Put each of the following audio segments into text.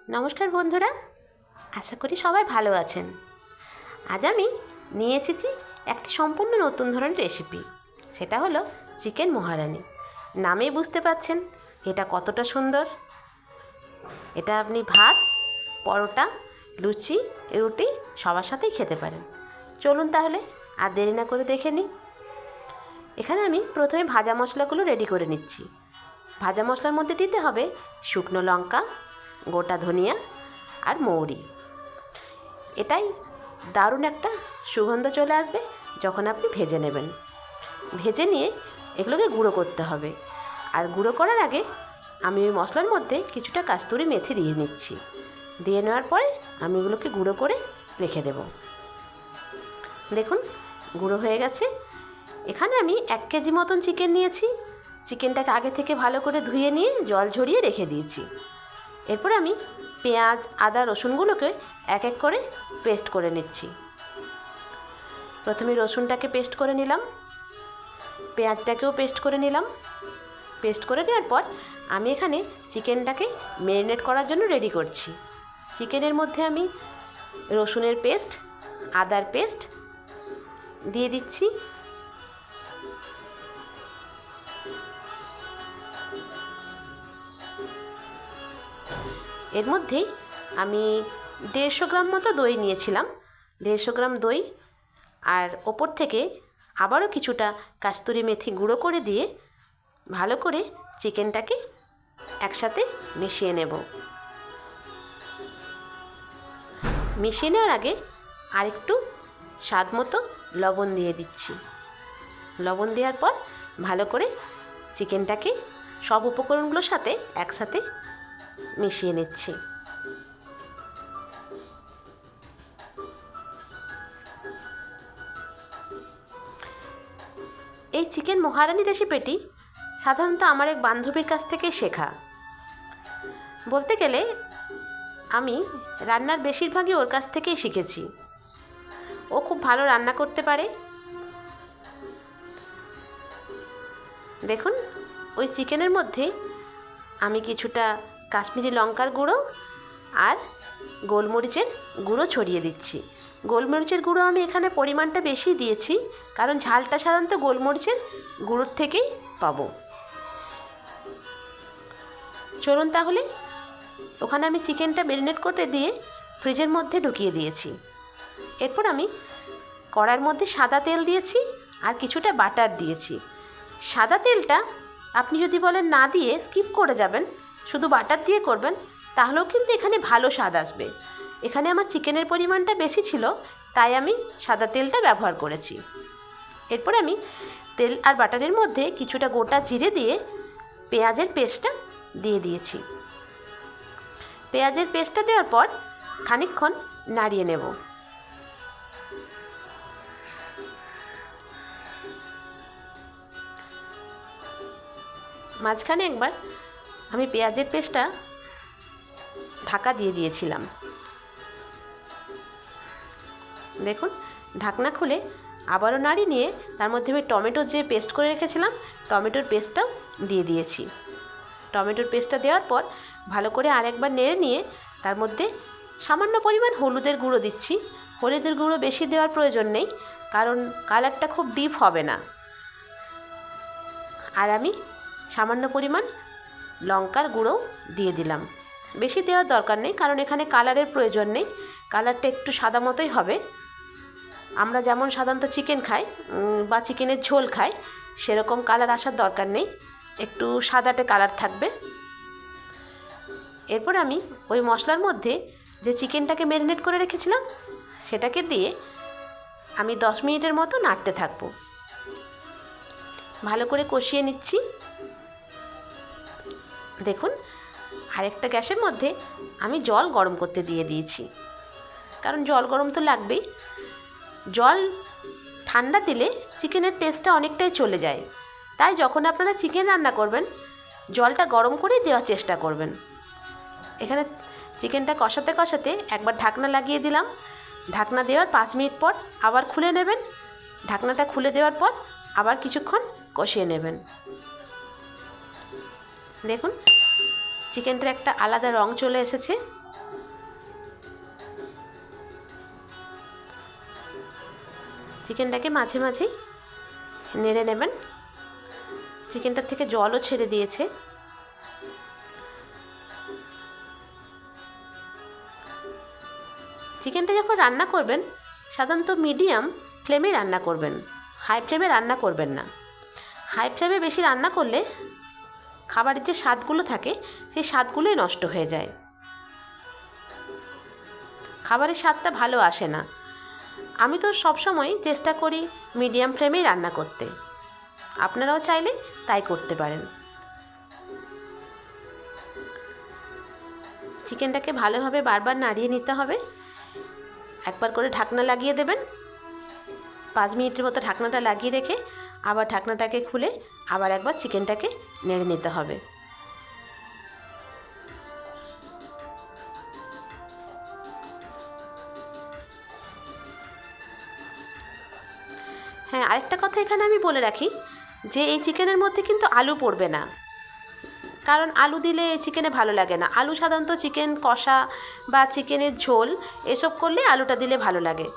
নমস্কার বন্ধুরা, আশা করি সবাই ভালো আছেন। আজ আমি নিয়ে এসেছি একটি সম্পূর্ণ নতুন ধরনের রেসিপি। সেটা হলো চিকেন মহারানি। নামেই বুঝতে পারছেন এটা কতটা সুন্দর। এটা আপনি ভাত, পরোটা, লুচি, রুটি সবার সাথেই খেতে পারেন। চলুন তাহলে আর দেরি না করে দেখে নিই। এখানে আমি প্রথমে ভাজা মশলাগুলো রেডি করে নিচ্ছি। ভাজা মশলার মধ্যে দিতে হবে শুকনো লঙ্কা, গোটা ধনিয়া আর মৌরি। এটাই দারুণ একটা সুগন্ধ চলে আসবে যখন আপনি ভেজে নেবেন। ভেজে নিয়ে এগুলোকে গুঁড়ো করতে হবে। আর গুঁড়ো করার আগে আমি ওই মশলার মধ্যে কিছুটা কাস্তুরি মেথি দিয়ে নিচ্ছি। দিয়ে নেওয়ার পরে আমি এগুলোকে গুঁড়ো করে রেখে দেব। দেখুন গুঁড়ো হয়ে গেছে। এখানে আমি 1 কেজি মতন চিকেন নিয়েছি। চিকেনটাকে আগে থেকে ভালো করে ধুয়ে নিয়ে জল ঝরিয়ে রেখে দিয়েছি। এরপর আমি পেঁয়াজ, আদা, রসুনগুলোকে এক এক করে পেস্ট করে নিচ্ছি। প্রথমে রসুনটাকে পেস্ট করে নিলাম, পেঁয়াজটাকেও পেস্ট করে নিলাম। পেস্ট করে নেওয়ার পর আমি এখানে চিকেনটাকে ম্যারিনেট করার জন্য রেডি করছি। চিকেনের মধ্যে আমি রসুনের পেস্ট, আদার পেস্ট দিয়ে দিচ্ছি। এর মধ্যেই আমি 150 গ্রাম মতো দই নিয়েছিলাম। 150 গ্রাম দই আর ওপর থেকে আবারও কিছুটা কাস্তুরি মেথি গুঁড়ো করে দিয়ে ভালো করে চিকেনটাকে একসাথে মিশিয়ে নেব। মিশিয়ে নেওয়ার আগে আরেকটু স্বাদ মতো লবণ দিয়ে দিচ্ছি। লবণ দেওয়ার পর ভালো করে চিকেনটাকে সব উপকরণগুলোর সাথে একসাথে মিশিয়ে নিচ্ছি। এই চিকেন মহারানি রেসিপিটি সাধারণত আমার এক বান্ধবীর কাছ থেকে শেখা। বলতে গেলে আমি রান্নার বেশিরভাগই ওর কাছ থেকেই শিখেছি। ও খুব ভালো রান্না করতে পারে। দেখুন ওই চিকেনের মধ্যে আমি কিছুটা কাশ্মীরি লঙ্কার গুঁড়ো আর গোলমরিচের গুঁড়ো ছড়িয়ে দিচ্ছি। গোলমরিচের গুঁড়ো আমি এখানে পরিমাণটা বেশি দিয়েছি, কারণ ঝালটা সাধারণত গোলমরিচের গুঁড়োর থেকেই পাবো। চলুন তাহলে, ওখানে আমি চিকেনটা ম্যারিনেট করতে দিয়ে ফ্রিজের মধ্যে ঢুকিয়ে দিয়েছি। এরপর আমি কড়াইয়ের মধ্যে সাদা তেল দিয়েছি আর কিছুটা বাটার দিয়েছি। সাদা তেলটা আপনি যদি বলেন না দিয়ে স্কিপ করে যাবেন, শুধু বাটার দিয়ে করবেন, তাহলেও কিন্তু এখানে ভালো স্বাদ আসবে। এখানে আমার চিকেনের পরিমাণটা বেশি ছিল, তাই আমি সাদা তেলটা ব্যবহার করেছি। এরপর আমি তেল আর বাটারের মধ্যে কিছুটা গোটা জিরে দিয়ে পেঁয়াজের পেস্টটা দিয়ে দিয়েছি। পেঁয়াজের পেস্টটা দেওয়ার পর খানিকক্ষণ নাড়িয়ে নেব। মাঝখানে একবার আমি পেঁয়াজের পেস্টটা ঢাকা দিয়ে দিয়েছিলাম। দেখুন ঢাকনা খুলে আবারও নাড়িয়ে নিয়ে তার মধ্যে আমি টমেটোর যে পেস্ট করে রেখেছিলাম, টমেটোর পেস্টটাও দিয়ে দিয়েছি। টমেটোর পেস্টটা দেওয়ার পর ভালো করে আরেকবার নেড়ে নিয়ে তার মধ্যে সামান্য পরিমাণ হলুদের গুঁড়ো দিচ্ছি। হলুদের গুঁড়ো বেশি দেওয়ার প্রয়োজন নেই, কারণ কালারটা খুব ডিপ হবে না। আর আমি সামান্য পরিমাণ লঙ্কার গুঁড়ো দিয়ে দিলাম। বেশি দেওয়ার দরকার নেই, কারণ এখানে কালারের প্রয়োজন নেই। কালারটা একটু সাদা মতোই হবে। আমরা যেমন সাধারণত চিকেন খাই বা চিকেনের ঝোল খাই, সেরকম কালার আসার দরকার নেই, একটু সাদাটে কালার থাকবে। এরপর আমি ওই মশলার মধ্যে যে চিকেনটাকে ম্যারিনেট করে রেখেছিলাম সেটাকে দিয়ে আমি 10 মিনিটের মতো নাড়তে থাকবো। ভালো করে কষিয়ে নিচ্ছি। দেখুন আরেকটা গ্যাসের মধ্যে আমি জল গরম করতে দিয়ে দিয়েছি, কারণ জল গরম তো লাগবেই। জল ঠান্ডা দিলে চিকেনের টেস্টটা অনেকটাই চলে যায়, তাই যখন আপনারা চিকেন রান্না করবেন জলটা গরম করেই দেওয়ার চেষ্টা করবেন। এখানে চিকেনটা কষাতে কষাতে একবার ঢাকনা লাগিয়ে দিলাম। ঢাকনা দেওয়ার 5 মিনিট পর আবার খুলে নেবেন। ঢাকনাটা খুলে দেওয়ার পর আবার কিছুক্ষণ কষিয়ে নেবেন। দেখুন চিকেনটার একটা আলাদা রং চলে এসেছে। চিকেনটাকে মাঝে মাঝেই নেড়ে নেবেন। চিকেনটার থেকে জলও ছেড়ে দিয়েছে। চিকেনটা যখন রান্না করবেন সাধারণত মিডিয়াম ফ্লেমে রান্না করবেন, হাই ফ্লেমে রান্না করবেন না। হাই ফ্লেমে বেশি রান্না করলে খাবারের যে স্বাদগুলো থাকে সেই স্বাদগুলোই নষ্ট হয়ে যায়, খাবারের স্বাদটা ভালো আসে না। আমি তো সবসময় চেষ্টা করি মিডিয়াম ফ্লেমেই রান্না করতে, আপনারাও চাইলে তাই করতে পারেন। চিকেনটাকে ভালোভাবে বারবার নাড়িয়ে নিতে হবে। একবার করে ঢাকনা লাগিয়ে দেবেন। 5 মিনিটের মতো ঢাকনাটা লাগিয়ে রেখে আবার ঢাকনাটাকে খুলে আবার একবার চিকেনটাকে নেড়ে নিতে হবে। হ্যাঁ, আরেকটা কথা এখানে আমি বলে রাখি যে এই চিকেনের মধ্যে কিন্তু আলু পড়বে না, কারণ আলু দিলে চিকেনে ভালো লাগে না। আলু সাধারণত চিকেন কষা বা চিকেনের ঝোল এসব করলে আলুটা দিলে ভালো লাগে।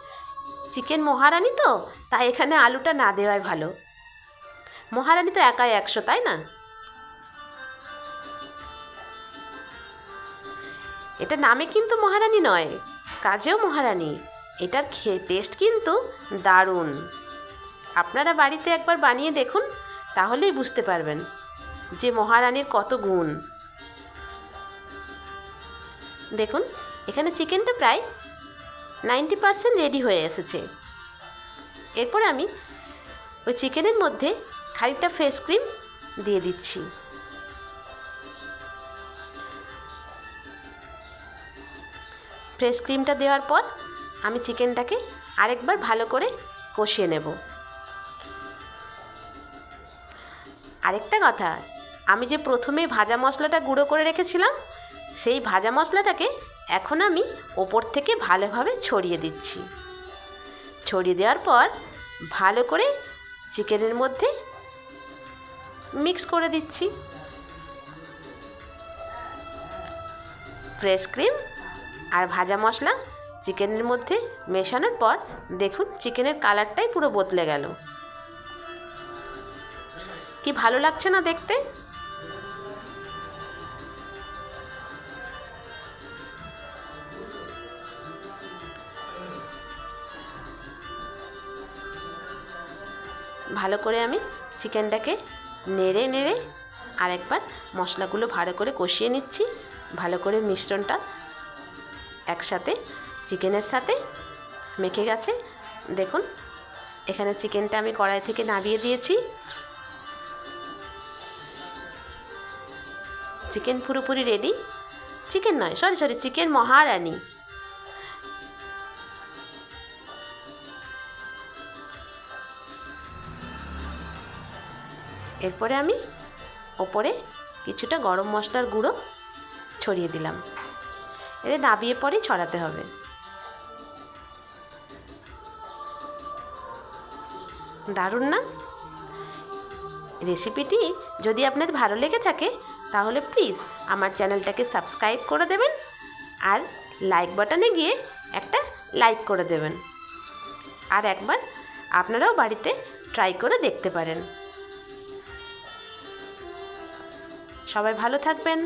চিকেন মহারানি তো, তাই এখানে আলুটা না দেওয়াই ভালো। মহারানি তো একাই 100, তাই না? এটা নামে কিন্তু মহারানি নয়, কাজেও মহারানি। এটার টেস্ট কিন্তু দারুণ। আপনারা বাড়িতে একবার বানিয়ে দেখুন, তাহলেই বুঝতে পারবেন যে মহারানির কত গুণ। দেখুন এখানে চিকেনটা প্রায় 90% রেডি হয়ে এসেছে। এরপর আমি ওই চিকেনের মধ্যে খানিকটা ফ্রেশ ক্রিম দিয়ে দিচ্ছি। ফ্রেশ ক্রিমটা দেওয়ার পর আমি চিকেনটাকে আরেকবার ভালো করে কষিয়ে নেব। আরেকটা কথা, আমি যে প্রথমে ভাজা মশলাটা গুঁড়ো করে রেখেছিলাম, সেই ভাজা মশলাটাকে এখন আমি ওপর থেকে ভালোভাবে ছড়িয়ে দিচ্ছি। ছড়িয়ে দেওয়ার পর ভালো করে চিকেনের মধ্যে মিক্স করে দিচ্ছি। ফ্রেশ ক্রিম আর ভাজা মশলা চিকেনের মধ্যে মেশানোর পর দেখুন চিকেনের কালারটাই পুরো বদলে গেল। কি ভালো লাগছে না দেখতে? ভালো করে আমি চিকেনটাকে নেড়ে নেড়ে আরেকবার মশলাগুলো ভালো করে কষিয়ে নিচ্ছি। ভালো করে মিশ্রণটা একসাথে চিকেনের সাথে মেখে গেছে। দেখুন এখানে চিকেনটা আমি কড়াই থেকে নামিয়ে দিয়েছি। চিকেন পুরোপুরি রেডি। চিকেন নয়, সরি চিকেন মহারানি। এরপরে আমি ওপরে কিছুটা গরম মশলার গুঁড়ো ছড়িয়ে দিলাম। এটা নাবিয়ে পরেই ছড়াতে হবে। দারুণ না? রেসিপিটি যদি আপনাদের ভালো লেগে থাকে তাহলে প্লিজ আমার চ্যানেলটাকে সাবস্ক্রাইব করে দেবেন আর লাইক বাটনে গিয়ে একটা লাইক করে দেবেন। আর একবার আপনারাও বাড়িতে ট্রাই করে দেখতে পারেন। সবাই ভালো থাকবেন।